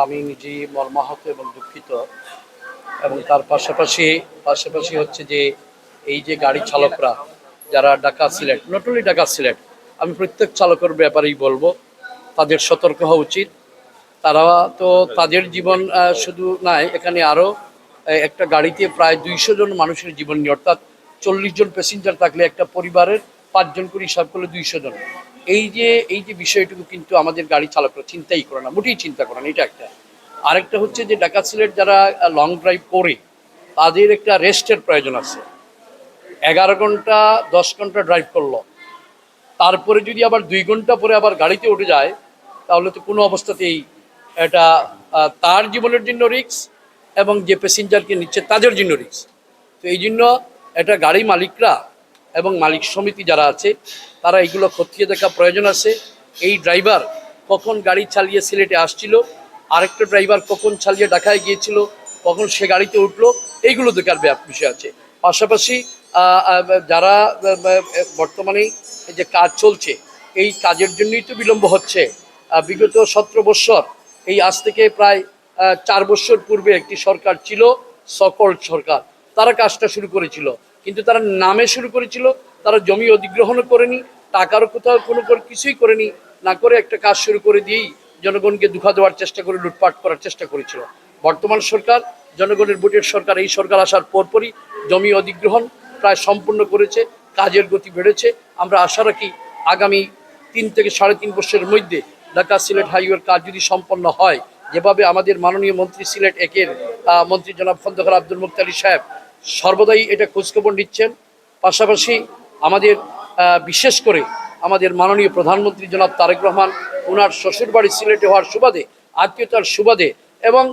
আমি নিজেই মর্মাহত এবং দুঃখিত এবং তার পাশাপাশি হচ্ছে যে এই যে গাড়ি চালকরা যারা ঢাকা সিলেট নট অনলি ঢাকা সিলেট আমি প্রত্যেক চালকের ব্যাপারেই বলবো তাদের সতর্ক হওয়া উচিত। তারা তো তাদের জীবন শুধু নয়, এখানে আরও একটা গাড়িতে প্রায় 200 জন মানুষের জীবন নিয়ে, অর্থাৎ 40 জন প্যাসেঞ্জার থাকলে একটা পরিবারের 5 জন করে হিসাব করলে 200 জন। এই যে বিষয়টুকু কিন্তু আমাদের গাড়ি চালকরা চিন্তাই করে না, মোটেই চিন্তা করে না। এটা একটা। আরেকটা হচ্ছে যে ঢাকা সিলেট যারা লং ড্রাইভ করে তাদের একটা রেস্টের প্রয়োজন আছে। 11 ঘন্টা 10 ঘন্টা ড্রাইভ করলো, তারপরে যদি আবার 2 ঘন্টা পরে আবার গাড়িতে উঠে যায়, তাহলে তো কোনো অবস্থাতেই এটা তার জীবনের জন্য রিস্ক এবং যে প্যাসেঞ্জারকে নিচ্ছে তাদের জন্য রিস্ক। তো এই জন্য এটা গাড়ি মালিকরা এবং মালিক সমিতি যারা আছে তারা এগুলো খতিয়ে দেখা প্রয়োজন আছে। এই ড্রাইভার কখন গাড়ি চালিয়ে সিলেটে আসছিল, আরেকটা ড্রাইভার কখন চালিয়ে ঢাকায় গিয়েছিল, কখন সে গাড়িতে উঠলো, এইগুলো দেখার বিষয় আছে। পাশাপাশি যারা বর্তমানে যে কাজ চলছে এই কাজের জন্যই তো বিলম্ব হচ্ছে। বিগত 17 বৎসর, এই আজ থেকে প্রায় 4 বৎসর পূর্বে একটি সরকার ছিল, সকল সরকার, তারা কাজটা শুরু করেছিল, কিন্তু তারা নামে শুরু করেছিল, তারা জমি অধিগ্রহণও করেনি, টাকারও কোথাও কোনো কিছুই করেনি, না করে একটা কাজ শুরু করে দিয়েই জনগণকে দুঃখা দেওয়ার চেষ্টা করে লুটপাট করার চেষ্টা করেছিল। বর্তমান সরকার জনগণের ভোটের সরকার, এই সরকার আসার পরপরই জমি অধিগ্রহণ প্রায় সম্পূর্ণ করেছে, কাজের গতি বেড়েছে। আমরা আশা রাখি আগামী 3 থেকে 3.5 বছরের মধ্যে ঢাকা সিলেট হাইওয়ের কাজ যদি সম্পন্ন হয়, যেভাবে আমাদের মাননীয় মন্ত্রী সিলেট একের মন্ত্রী জনাব খন্দকার আব্দুল মুক্তালী সাহেব সর্বদাই এটা খোঁজখবর নিচ্ছেন। পাশাপাশি আমাদের বিশেষ করে আমাদের মাননীয় প্রধানমন্ত্রী জনাব তারেক রহমান, ওনার শ্বশুরবাড়ি সিলেটে হওয়ার সুবাদে, আত্মীয়তার সুবাদে, এবং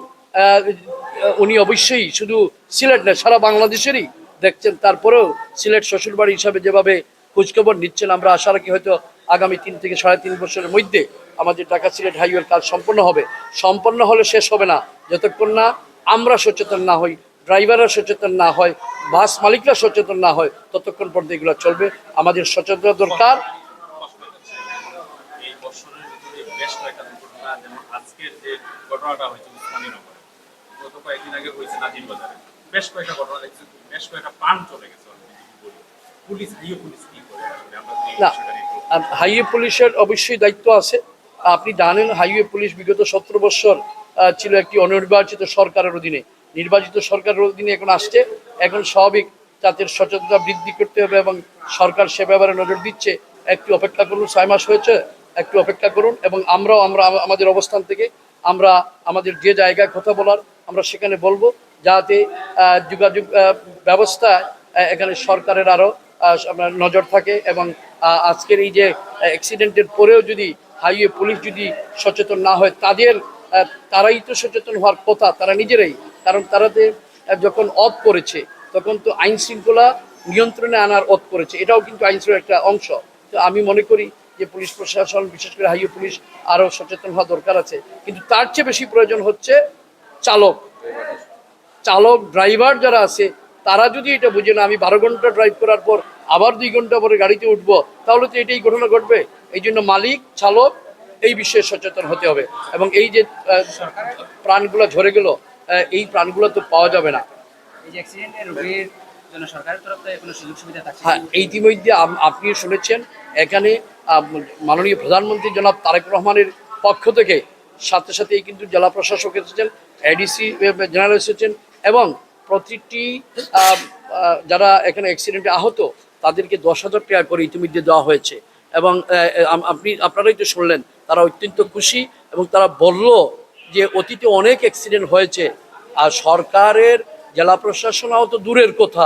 উনি অবশ্যই শুধু সিলেট না সারা বাংলাদেশেরই দেখছেন, তারপরেও সিলেট শ্বশুরবাড়ি হিসাবে যেভাবে খোঁজখবর নিচ্ছেন, আমরা আশা রাখি হয়তো আগামী 3 থেকে 3.5 বছরের মধ্যে আমাদের ঢাকা সিলেট হাইওয়ের কাজ সম্পন্ন হবে। সম্পন্ন হলে শেষ হবে না যতক্ষণ না আমরা সচেতন না হই, ড্রাইভাররা সচেতন না হয়, বাস মালিকরা সচেতন না হয়, ততক্ষণ পর্যন্ত এগুলো চলবে। আমাদের সচেতনতা দরকার। আজকের যে ঘটনাটা হয়েছে উসমানীনগরে, গত কয়েকদিন আগে হয়েছে নাজিরবাজারে, বেশ কয়েকটা ঘটনা দেখছি, বেশ কয়েকটা প্রাণ চলে গেছে। পুলিশ কি করে না, হাইওয়ে পুলিশের অবশ্যই দায়িত্ব আছে। আপনি জানেন হাইওয়ে পুলিশ বিগত 17 বছর ছিল একটি অনির্বাচিত সরকারের অধীনে। নির্বাচিত সরকারের অধীনে এখন আসছে, এখন স্বাভাবিক জাতির সচেতনতা বৃদ্ধি করতে হবে এবং সরকার সে ব্যাপারে নজর দিচ্ছে। একটু অপেক্ষা করুন, 6 মাস হয়েছে, একটু অপেক্ষা করুন এবং আমরা আমাদের অবস্থান থেকে আমরা আমাদের যে জায়গায় কথা বলার আমরা সেখানে বলবো, যাতে যোগাযোগ ব্যবস্থা এখানে সরকারের আরও নজর থাকে। এবং আজকের এই যে অ্যাক্সিডেন্টের পরেও যদি হাইওয়ে পুলিশ যদি সচেতন না হয়, তারাই তো সচেতন হওয়ার কথা, তারা নিজেরাই। কারণ তারাতে যখন অত করেছে তখন তো আইন শৃঙ্খলা নিয়ন্ত্রণে আনার অত করেছে, এটাও কিন্তু আইন শৃঙ্খলার একটা অংশ। তো আমি মনে করি যে পুলিশ প্রশাসন, বিশেষ করে হাইওয়ে পুলিশ, আরও সচেতন হওয়া দরকার আছে। কিন্তু তার চেয়ে বেশি প্রয়োজন হচ্ছে চালক ড্রাইভার যারা আছে, তারা যদি এটা বুঝে না আমি 12 ঘন্টা ড্রাইভ করার পর আবার 2 ঘন্টা পরে গাড়িতে উঠবো, তাহলে তো এটাই ঘটনা ঘটবে। এই জন্য মালিক চালক এই বিষয়ে সচেতন হতে হবে। এবং এই যে প্রাণগুলো ঝরে গেল, এই প্রাণগুলো তো পাওয়া যাবে না। হ্যাঁ, ইতিমধ্যে আপনি শুনেছেন এখানে মাননীয় প্রধানমন্ত্রী জনাব তারেক রহমানের পক্ষ থেকে সাথে সাথেই কিন্তু জেলা প্রশাসক এসেছেন, এডিসি জেনারেল এসেছেন, এবং প্রতিটি যারা এখানে অ্যাক্সিডেন্টে আহত তাদেরকে 10,000 টাকা করে ইতিমধ্যে দেওয়া হয়েছে। এবং আপনারাই তো শুনলেন, তারা অত্যন্ত খুশি এবং তারা বলল যে অতীতে অনেক অ্যাক্সিডেন্ট হয়েছে, আর সরকারের জেলা প্রশাসন তো দূরের কথা,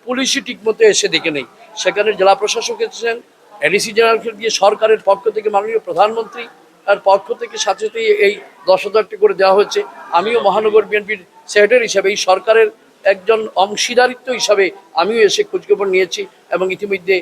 পুলিশই ঠিকমতো এসে দেখে নেই। সেখানে জেলা প্রশাসক এসেছেন, এডিসি জেনারেলকে দিয়ে সরকারের পক্ষ থেকে মাননীয় প্রধানমন্ত্রী তার পক্ষ থেকে সাথে সাথে এই 10,000 টাকা করে দেওয়া হয়েছে। আমিও মহানগর বিএনপির সেক্রেটারি হিসাবে, এই সরকারের একজন অংশীদারিত্ব হিসাবে আমিও এসে খোঁজখবর নিয়েছি এবং ইতিমধ্যে